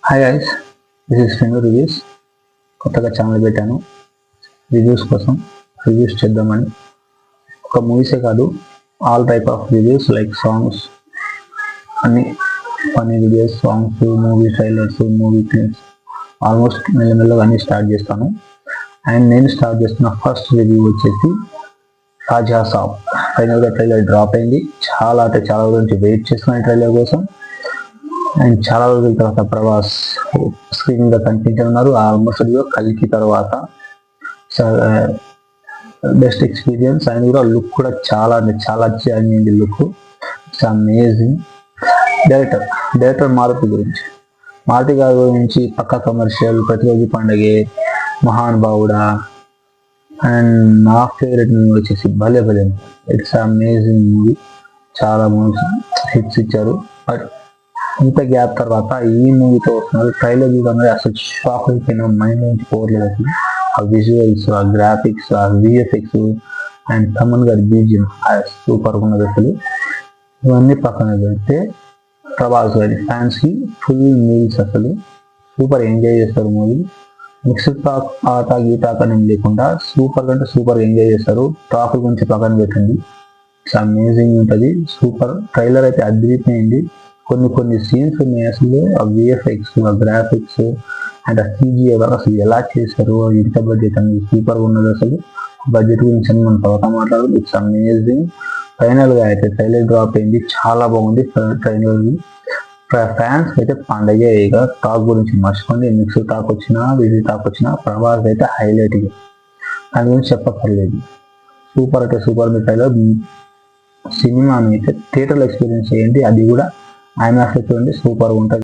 Hi guys, this is finger reviews. కొత్తగా channel పెట్టాను reviews కోసం. రివ్యూస్ చేద్దామని. ఒక మూవీసే కాదు, all type of reviews like songs, అన్ని funny videos, songs, movie trailers, movie clips, almost మెల్లమెల్లగా అన్ని స్టార్ట్ చేస్తాను. అండ్ నేను స్టార్ట్ చేస్తున్న ఫస్ట్ రివ్యూ వచ్చేసి రాజా సాబ్. ఫైనల్గా ట్రైలర్ డ్రాప్ అయింది. చాలా రోజుల నుంచి వెయిట్ చేస్తున్నాను ట్రైలర్ కోసం. అండ్ చాలా రోజుల తర్వాత ప్రభాస్ స్క్రీన్ మీద కనిపించనున్నారు. ఆల్మోస్ట్ కల్కి తర్వాత బెస్ట్ ఎక్స్పీరియన్స్. అండ్ కూడా లుక్ కూడా చాలా చేంజ్ అయింది. Look it's amazing. Director Maruthi గారి గురించి పక్కా కమర్షియల్, ప్రతిరోజు పండగే, మహానుభావుడా, అండ్ నా ఫేవరెట్ మూవీ వచ్చేసి భలే. It's amazing movie. చాలా మూవీస్ హిట్స్ ఇచ్చారు. బట్ ఇంత గ్యాప్ తర్వాత ఈ మూవీతో వస్తున్నారు. ట్రైలర్ చూడగానే అసలు షాక్ అయిపోయినా, మైండ్ నుంచి పోర్లేదు అసలు. ఆ విజువల్స్, ఆ గ్రాఫిక్స్, ఆ విఎఫ్ఎక్స్ అండ్ తమన్ గారి బీజియం సూపర్గా ఉన్నది అసలు. ఇవన్నీ పక్కన పెడితే ప్రభాస్ గారి ఫ్యాన్స్ కి ఫుల్ మీల్స్. అసలు సూపర్ ఎంజాయ్ చేస్తారు మూవీ. మిక్స్డ్ టాక్, ఆట గీటాక్ అని లేకుండా సూపర్ అంటే సూపర్ ఎంజాయ్ చేస్తారు. టాక్ గురించి పక్కన పెట్టండి, ఇట్స్ అమేజింగ్ ఉంటుంది. సూపర్. ట్రైలర్ అయితే అదిరిపోయింది. కొన్ని సీన్స్ ఉన్నాయి అసలు. ఆ విఎఫ్ఎక్స్, ఆ గ్రాఫిక్స్ అండ్ ఆ సిజిఐ అసలు ఎలా చేశారు, ఇంత బడ్జెట్ అనేది సూపర్గా ఉన్నది అసలు. బడ్జెట్ గురించి మనం తర్వాత మాట్లాడదు. It's amazing. ఫైనల్గా అయితే ట్రైలర్ డ్రాప్ అయింది. చాలా బాగుంది ట్రైలర్. ఫ్యాన్స్ అయితే పండగే. ఇక టాక్ గురించి మర్చిపోండి. మిక్స్ టాక్ వచ్చినా, విజయ్ టాక్ వచ్చినా ప్రభాస్ అయితే హైలైట్. దాని గురించి చెప్పక్కర్లేదు. సూపర్ అంటే సూపర్. మీ ట్రైలర్ సినిమాని అయితే థియేటర్లో ఎక్స్పీరియన్స్ చేయండి. అది కూడా ఐమాక్స్లో చూడండి, సూపర్గా ఉంటుంది.